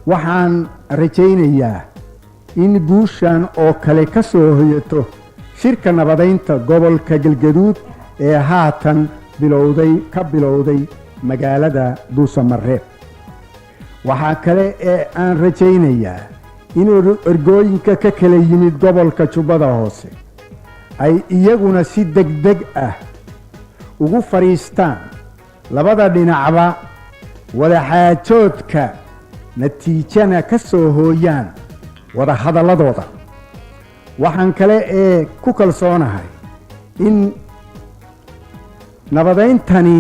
waxaan rajaynayaa in guushan oo kale ka soo hoyato shirka nabadaynta gobolka galgaduud ee haatan ka bilowday magaalada dhuusamareeb waxaa kale ee aan rajaynayaa in ergooyinka ka kala yimid gobolka jubbada hoose ay iyaguna si degdeg ah ugu fadhiistaan labada dhinacba wadaxaajoodka natiijana ka soo hooyaan wada hadalladooda waxaan kale ee ku kalsoonahay in nabadayntani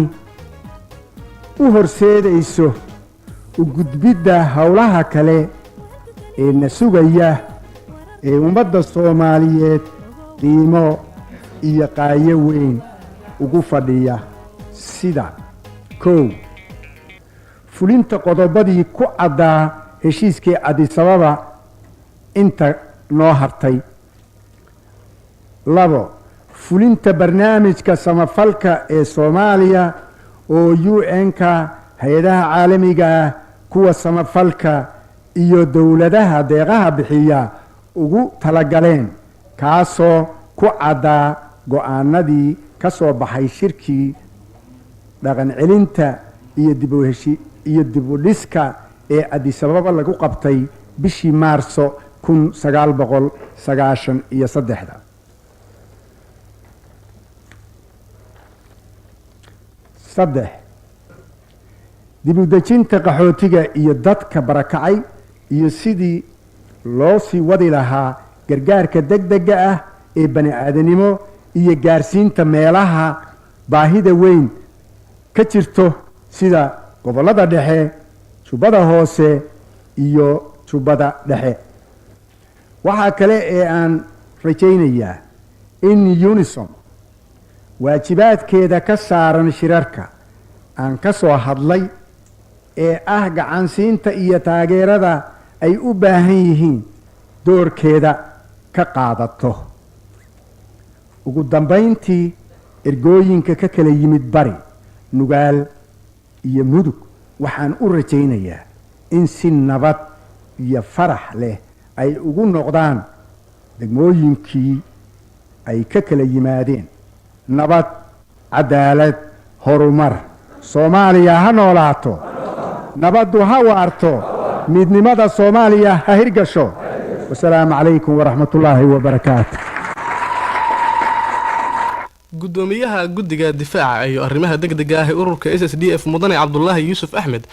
u horseedayso u gudbidda howlaha kale ee na sugaya ee ummadda Soomaaliyeed qiimo iyo qaayo weyn ugu fadhiya sida kow fulinta qodobadii ku caddaa heshiiskii Addis Ababa inta noo hartay labo fulinta barnaamijka samafalka ee Soomaaliya oo UN-ka hay'adaha caalamiga ah kuwa samafalka iyo dawladaha deeqaha bixiya ugu talagaleen kaasoo ku caddaa go'aanadii ka soo baxay shirkii dhaqan celinta iyo dib u dhiska ee Addis Ababa lagu qabtay bishii Maarso 1993 saddex dib u dejinta qaxootiga iyo dadka barakacay iyo sidii loo sii wadi lahaa gargaarka degdega ah ee bani aadanimo iyo gaarsiinta meelaha baahida weyn ka jirto sida gobollada dhexe jubbada hoose iyo jubbada dhexe waxaa kale ee aan rajaynayaa in UNISOM waajibaadkeeda ka saaran shirarka aan ka soo hadlay ee ah gacansiinta iyo taageerada ay u baahan yihiin doorkeeda ka qaadato ugu dambayntii ergooyinka ka kala yimid bari nugaal iyo mudug waxaan u rajaynayaa in si nabad iyo farax leh ay ugu noqdaan degmooyinkii ay ka kala yimaadeen nabad cadaalad horumar Soomaaliya ha noolaato nabaddu ha waarto midnimada Soomaaliya ha hirgasho wassalaamu calaykum waraxmatullaahi wabarakaatu gudoomiyaha guddiga difaaca iyo arrimaha degdega ah ee ururka SSDF mudane Cabdullaahi Yuusuf Axmed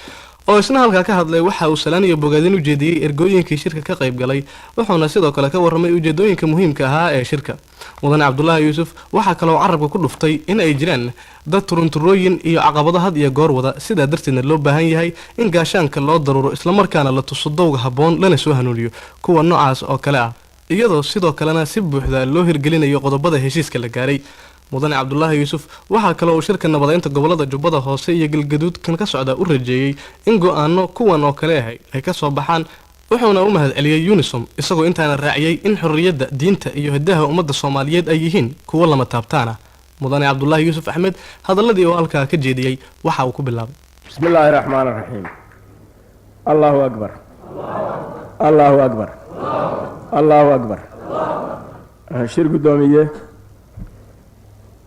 oo isna halka ka hadlay waxa uu salaan iyo bogaadin u jeediyay ergooyinkii shirka ka qayb galay wuxuuna sidoo kale ka warramay ujeedooyinka muhiimka ah ee shirka mudane Cabdullaahi Yuusuf waxa kale oo carabka ku dhuftay in ay jiraan dad turunturooyin iyo caqabado had iyo goor wada sida darteedna loo baahan yahay in gaashaanka loo daruuro isla markaana la tuso dowga habboon lana soo hanuuniyo kuwa noocaas oo kale ah iyadoo sidoo kalena si buuxda loo hirgelinayo qodobada heshiiska la gaaray mudane Cabdullaahi Yuusuf waxa kale oo shirka nabadaynta gobolada jubbada hoose iyo galgaduud kan ka socda u rajeeyay in go'aano kuwan oo kale ay ka soo baxaan wuxuuna u mahadceliyay UNISOM isagoo intaana raaciyay in xorriyadda diinta iyo hidaha ummadda Soomaaliyeed ay yihiin kuwa lama taabtaana mudane Cabdullaahi Yuusuf Axmed hadalladii oo halka ka jeediyay waxa uu ku bilaabay bismillaahir rahmaanir rahiim Allahu akbar Allahu akbar Allahu akbar shir gudoomiye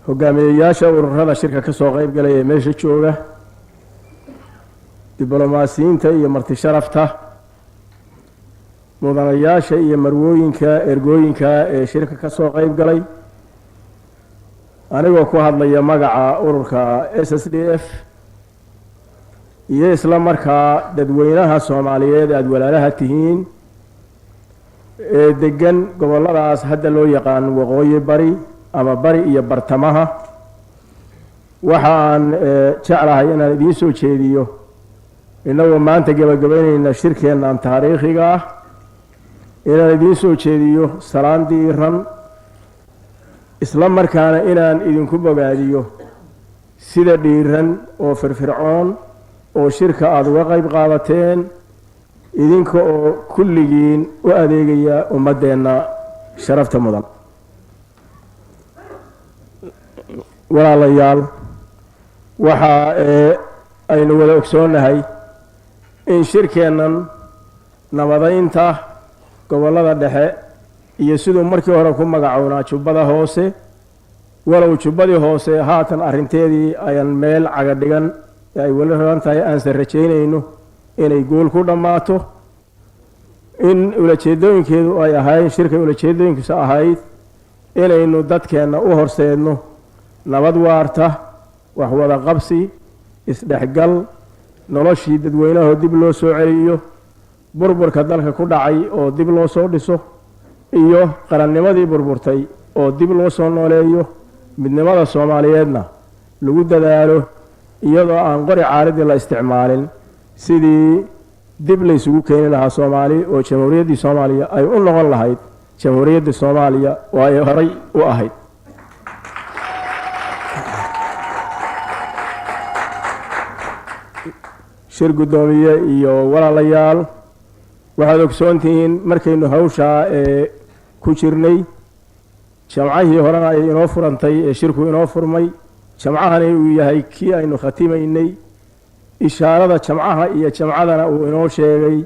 hogaamiyayaasha ururada shirka ka soo qayb galay ee meesha jooga diblomaasiyiinta iyo marti sharafta mudanayaasha iyo marwooyinka ergooyinka ee shirka ka soo qayb galay anigoo ku hadlaya magaca ururka SSDF iyo isla markaa dadweynaha Soomaaliyeed aad walaalaha tihiin ee degan goboladaas hadda loo yaqaan waqooyi bari ama bari iyo bartamaha waxaan jeclahay inaan idiin soo jeediyo inagoo maanta gabagabaynayna shirkeennan taariikhiga ah inaan idiin soo jeediyo salaan diiran isla markaana inaan idinku bogaadiyo sida dhiiran oo firfircoon oo shirka aad uga qayb qaadateen idinka oo kulligiin u adeegaya ummadeenna sharafta mudan walaalayaal waxa aynu wada ogsoonahay in shirkeennan nabadaynta gobollada dhexe iyo siduu markii hore ku magacownaa jubbada hoose walow jubbadii hoose haatan arrinteedii ayaan meel caga dhigan ee ay weli raban tahay aanse rajaynayno inay guul ku dhammaato in ulajeedooyinkeedu ay ahayd shirkay ulajeedooyinkiisu ahayd inaynu dadkeenna u horseedno nabad waarta wax wada qabsi isdhexgal noloshii dadweynahoo dib loo soo celiyo burburka dalka ku dhacay oo dib loo soo dhiso iyo qarannimadii burburtay oo dib loo soo nooleeyo midnimada soomaaliyeedna lagu dadaalo iyadoo aan qori caaridii la isticmaalin sidii dib laysugu keeni lahaa soomaali oo jamhuuriyaddii soomaaliya ay u noqon lahayd jamhuuriyaddii soomaaliya oo ay horay u ahayd shir guddoomiye iyo walaalayaal waxaad ogsoontihiin markaynu hawshaa ku jirnay jamcahii horena ay inoo furantay ee shirku inoo furmay jamcahani uu yahay kii aynu khatimaynay ishaarada jamcaha iyo jamcadana uu inoo sheegay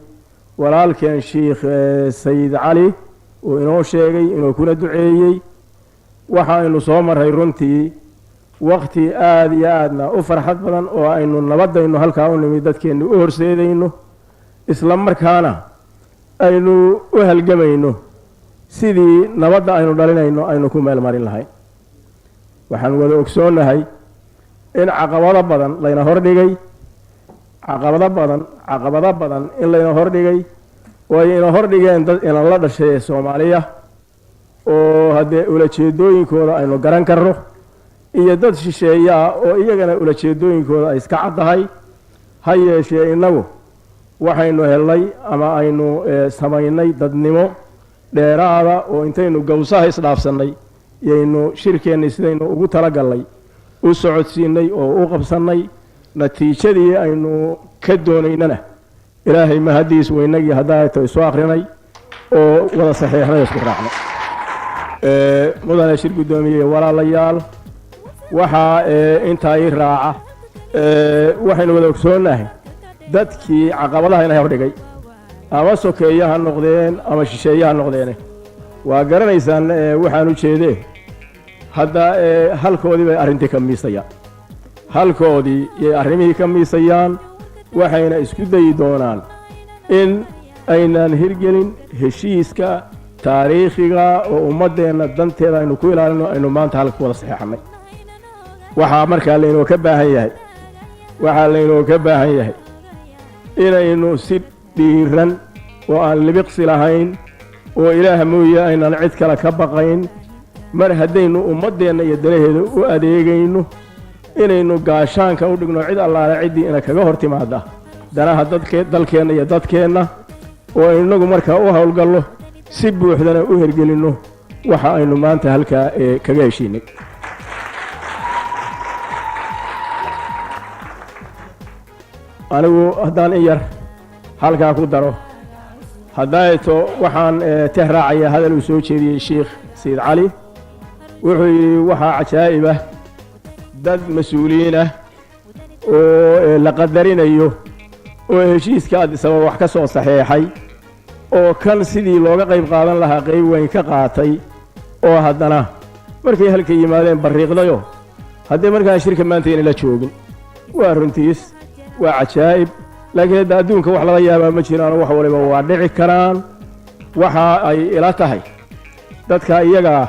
walaalkeen sheikh sayid cali uu inoo sheegay inuu kuna duceeyey waxaaynu soo maray runtii waqti aada iyo aadna u farxad badan oo aynu nabadaynu halkaa u nimid dadkeennu u horseedayno isla markaana aynu u halgamayno sidii nabadda aynu dhalinayno aynu ku meel marin lahayn waxaan wada ogsoonnahay in caqabado badan layna hordhigay caqabado badan in layna hordhigay oo ay ina hordhigeen dad inan la dhashay ee soomaaliya oo haddee ulajeedooyinkooda aynu garan karno iyo dad shisheeyaa oo iyagana ulajeedooyinkooda ay iska caddahay ha yeeshee innagu waxaynu helnay ama aynu samaynay dadnimo dheeraada oo intaynu gawsaha isdhaafsannay yaynu shirkeennii sidaynu ugu talagallay u socodsiinay oo u qabsannay natiijadii aynu ka doonaynana ilaahay mahadiis weynagii haddaayto isu akhrinay oo wada saxiixnay isku raacnay mudane shir guddoomiye walaalayaal waxaa intaa ii raaca waxaynu wada ogsoonnahay dadkii caqabadaha inay hordhigay ama sokeeya ha noqdeen ama shisheeye ha noqdeene waa garanaysaan waxaan u jeedee hadda halkoodii bay arrintii ka miisayaan halkoodii yay arrimihii ka miisayaan waxayna isku dayi doonaan in aynaan hirgelin heshiiska taariikhiga oo ummaddeenna danteeda aynu ku ilaalino aynu maanta halka wada saxeexannay waxaa markaa laynooga baahan yahay inaynu si dhiiran oo aan libiqsi lahayn oo ilaah mooye aynaan cid kale ka baqayn mar haddaynu ummaddeenna iyo danaheeda u adeegayno inaynu gaashaanka u dhigno cid allaale ciddii ina kaga hor timaada danaha dalkeenna iyo dadkeenna oo inagu markaa u howlgallo si buuxdana u hergelinno waxa aynu maanta halkaa kaga heshiinay anigu haddaan in yar halkaa ku daro haddaato waxaan teh raacayaa hadal uu soo jeediyey sheikh sayid cali wuxuu yidhi waxaa cajaa'ib ah dad mas-uuliyiin ah oo la qadarinayo oo heshiiska addis ababa wax ka soo saxeexay oo kan sidii looga qayb qaadan lahaa qayb weyn ka qaatay oo haddana markay halka yimaadeen barriiqdayo haddee markaan shirka maanta inay la joogin waa runtiis waa cajaa'ib laakiin hadda adduunka wax laga yaabaa ma jiraan wax waliba waa dhici karaan waxa ay ila tahay dadka iyagaa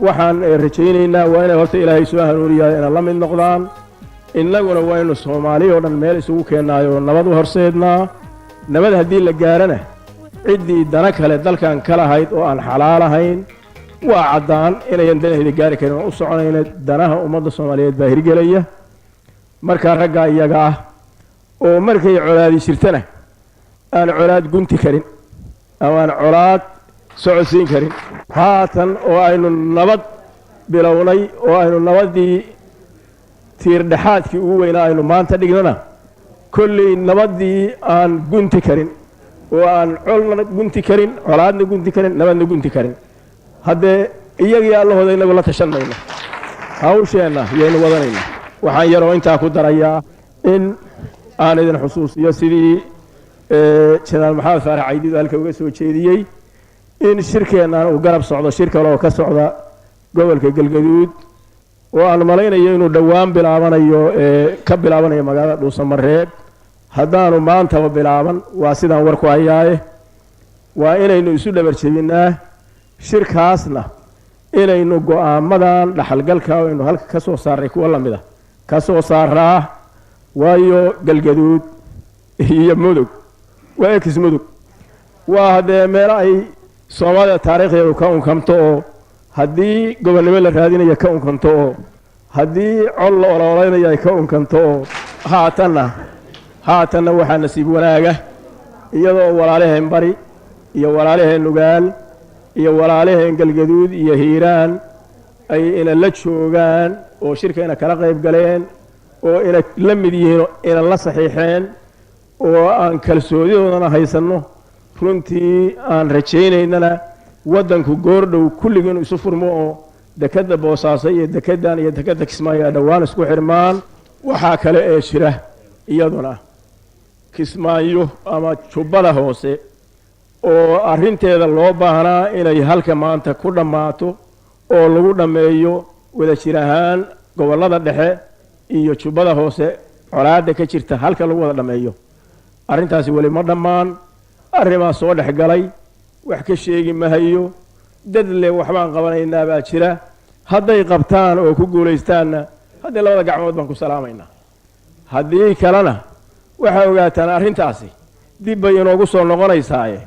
waxaan rajaynaynaa waa inay horta ilaahay soo hanuuniyahay inay la mid noqdaan innaguna waynu soomaali oo dhan meel isugu keennaayoo nabad u horseednaa nabad haddii la gaarana ciddii dana kale dalkan ka lahayd oo aan xalaal ahayn waa caddaan inayan danahayda gaari karin oo u soconayna danaha ummadda soomaaliyeed baa hirgelaya markaa raggaa iyaga ah oo markay colaadi jirtana aan colaad gunti karin ama aan colaad socodsiin karin haatan oo aynu nabad bilownay oo aynu nabaddii tiirdhexaadkii ugu weynaa aynu maanta dhignana kolley nabaddii aan gunti karin oo aan colna gunti karin colaadna gunti karin nabadna gunti karin haddee iyagii allahooda inagu la tashan mayno hawsheenna yaynu wadanayna waxaan yaroo intaa ku darayaa in aan idin xusuusiyo sidii jenaraal maxamed faarax caydiid halka uga soo jeediyey in shirkeennan uu garab socdo shir kale oo ka socda gobolka galgaduud oo aan malaynayo inuu dhowaan bilaabanayo ka bilaabanayo magaalada dhuusamareeb haddaanu maantaba bilaaban waa sidaan warku hayaaye waa inaynu isu dhabar jebinnaa shirkaasna inaynu go'aamadan dhaxalgalka aynu halka ka soo saarray kuwa lamid ah ka soo saaraa waayo galgaduud iyo mudug waa ekis mudug waa haddee meelo ay soomaalida taariikhdeedu ka unkamto oo haddii gobonnimo la raadinaya ka unkanto oo haddii cod la ololaynaya ay ka unkanto oo haatanna waxaa nasiib wanaaga iyadoo walaalaheen bari iyo walaalaheen nugaal iyo walaalaheen galgaduud iyo hiiraan ay ina la joogaan oo shirka ina kala qayb galeen oo ina la mid yihiin ina la saxiixeen oo aan kalsoonidoodana haysanno runtii aan rajaynaynana waddanku goordhow kulligiinu isu furmo oo dekedda boosaaso iyo dekeddan iyo dekedda kismaayo ay dhowaan isku xirmaan waxaa kale ee jira iyaduna kismaayo ama jubbada hoose oo arrinteeda loo baahnaa inay halka maanta ku dhammaato oo lagu dhammeeyo wada jir ahaan gobollada dhexe iyo jubbada hoose colaadda ka jirta halka lagu wada dhammeeyo arrintaasi weli ma dhammaan arrimaa soo dhex galay wax ka sheegi mahayo dad le waxbaan qabanaynaa baa jira hadday qabtaan oo ku guulaystaanna haddii labada gacmood baan ku salaamaynaa haddii kalena waxaa ogaataan arrintaasi dib bay inoogu soo noqonaysaaye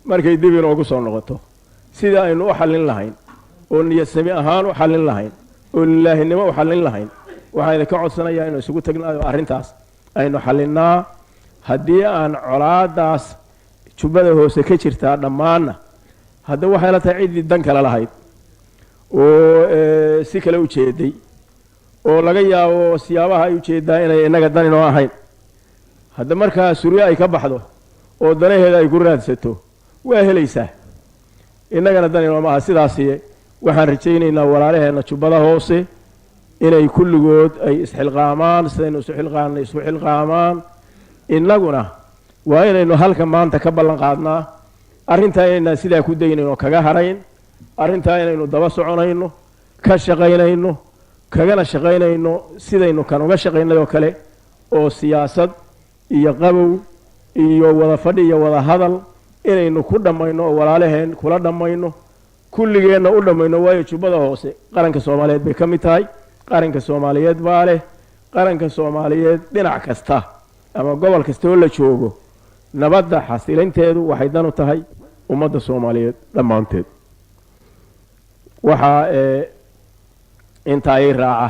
markay dib inoogu soo noqoto sida aynu u xallin lahayn oo niyadsami ahaan u xallin lahayn oo lilaahinimo u xallin lahayn waxaan idinka codsanayaa inuu isugu tagnaayo arrintaas aynu xallinnaa haddii aan colaadaas jubbada hoose ka jirtaa dhammaanna hadda waxay la tahay ciddii dan kale lahayd oo si kale u jeeday oo laga yaabo siyaabaha ay u jeedaa inay innaga dan inoo ahayn hadda markaa suryo ay ka baxdo oo danaheeda ay ku raadsato waa helaysaa innagana dan inoo maaha sidaasiye waxaan rajaynaynaa walaalaheenna jubbada hoose inay kulligood ay isxilqaamaan sidaynu isu xilqaanay isu xilqaamaan innaguna waa inaynu halka maanta ka ballan qaadnaa arrintaa inaynaan sidaa ku daynayn oo kaga harayn arrintaa inaynu daba soconayno ka shaqaynayno kagana shaqaynayno sidaynu kan uga shaqaynay oo kale oo siyaasad iyo qabow iyo wada fadhi iyo wada hadal inaynu ku dhammayno oo walaalaheen kula dhammayno kulligeenna u dhammayno waayo jubbada hoose qaranka soomaaliyeed bay ka mid tahay qaranka soomaaliyeed baa leh qaranka soomaaliyeed dhinac kasta ama gobol kasta oo la joogo nabadda xasilinteedu waxay dan u tahay ummadda soomaaliyeed dhammaanteed waxaa intaa ii raaca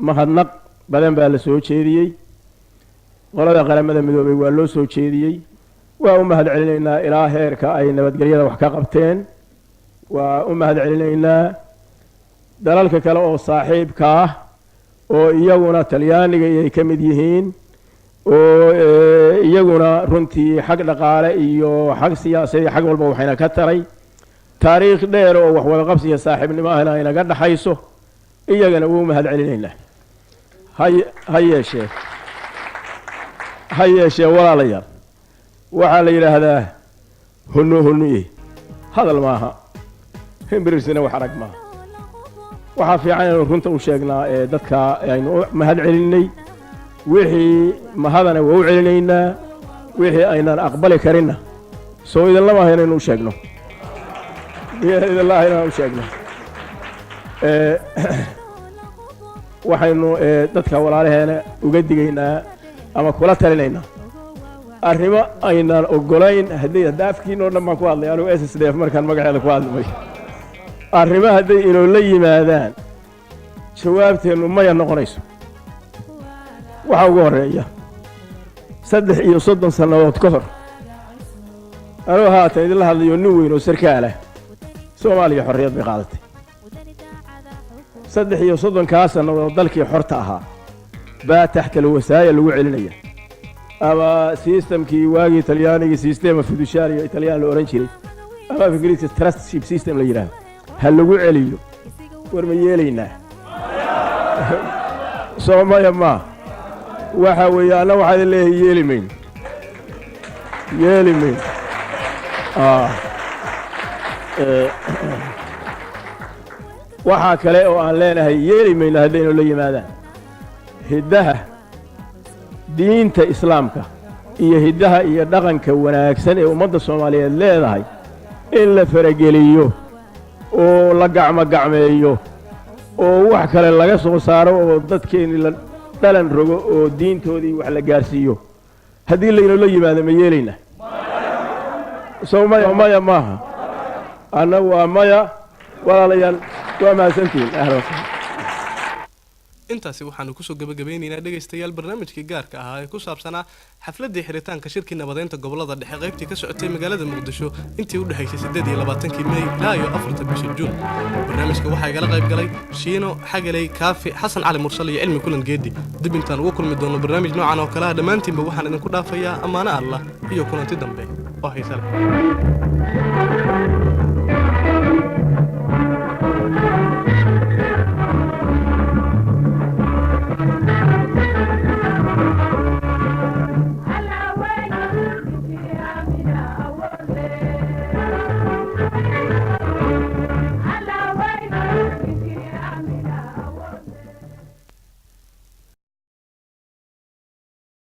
mahadnaq badan baa la soo jeediyey qolada qaramada midoobay waa loo soo jeediyey waa u mahad celinaynaa ilaa heerka ay nabadgelyada wax ka qabteen waa u mahad celinaynaa dalalka kale oo saaxiibka ah oo iyaguna talyaaniga iyay ka mid yihiin oo iyaguna runtii xag dhaqaale iyo xag siyaasadeed iyo xag walba waxayna ka taray taariikh dheer oo wax wada qabsi iyo saaxiibnimo ahna inaga dhaxayso iyagana wuu mahad celinaynaa ha yeeshee walaalayaal waxaa la yidhaahdaa hunnuye hadal maaha himbirisina wax arag maaha waxaa fiican inaynu runta u sheegnaa ee dadka aynu u mahad celinay wixii mahadana waa u celinaynaa wixii aynaan aqbali karinna soo idinlama aha inaynu u sheegno idinla aha inaan u sheegno waxaynu dadka walaalaheena uga digaynaa ama kula talinaynaa arrimo aynaan ogolayn hadda afkiinoo dhan baan ku hadlay anigu SSDF markaan magaceeda ku hadlimay arrimo hadday inoola yimaadaan jawaabteennu maya noqonayso waxaa ugu horreeya 33 sannadood ka hor anuu haatan idinla hadlayo nin weyn oo sarkaala soomaaliya xorriyad bay qaadatay 33 sannadood dalkii xorta ahaa baa taxta alwasaaya lagu celinaya ama systemkii waagii talyaanigii sistema fiduciario italyan la oran jiray ama ingiriiska trustship system la yidhaahdo ha lagu celiyo war ma yeelaynaa soomaya maa waxa weeye anna waxaa idin leeyahay yeeli mayno yeeli mayno waxaa kale oo aan leenahay yeeli mayno haddaynu la yimaadaan hiddaha diinta islaamka iyo hiddaha iyo dhaqanka wanaagsan ee ummadda soomaaliyeed leedahay in la farageliyo oo la gacmogacmeeyo oo wax kale laga soo saaro oo dadkeennii la dhalan rogo oo diintoodii wax la gaarsiiyo haddii laynula yimaado ma yeelayna sow maya maaha annagu waa maya walaalayaal waa mahadsantihiin intaasi waxaanu kusoo gabagabeynaynaa dhegaystayaal barnaamijkii gaarka ahaa ee ku saabsanaa xafladii xiritaanka shirkii nabadeynta gobolada dhexe qaybtii ka socotay magaalada muqdisho intii u dhexaysay 8 May ilaa 4 bisha Juun. barnaamijka waxaa igala qayb galay Shiino Xagaley Kaafi Xasan Cali Mursal iyo Cilmi Kulan Geedi. dib intaan ugu kulmi doono barnaamij noocan oo kale ah dhammaantiinba waxaan idinku dhaafayaa amaano Allah iyo kulanti dambe oo xiiso leh.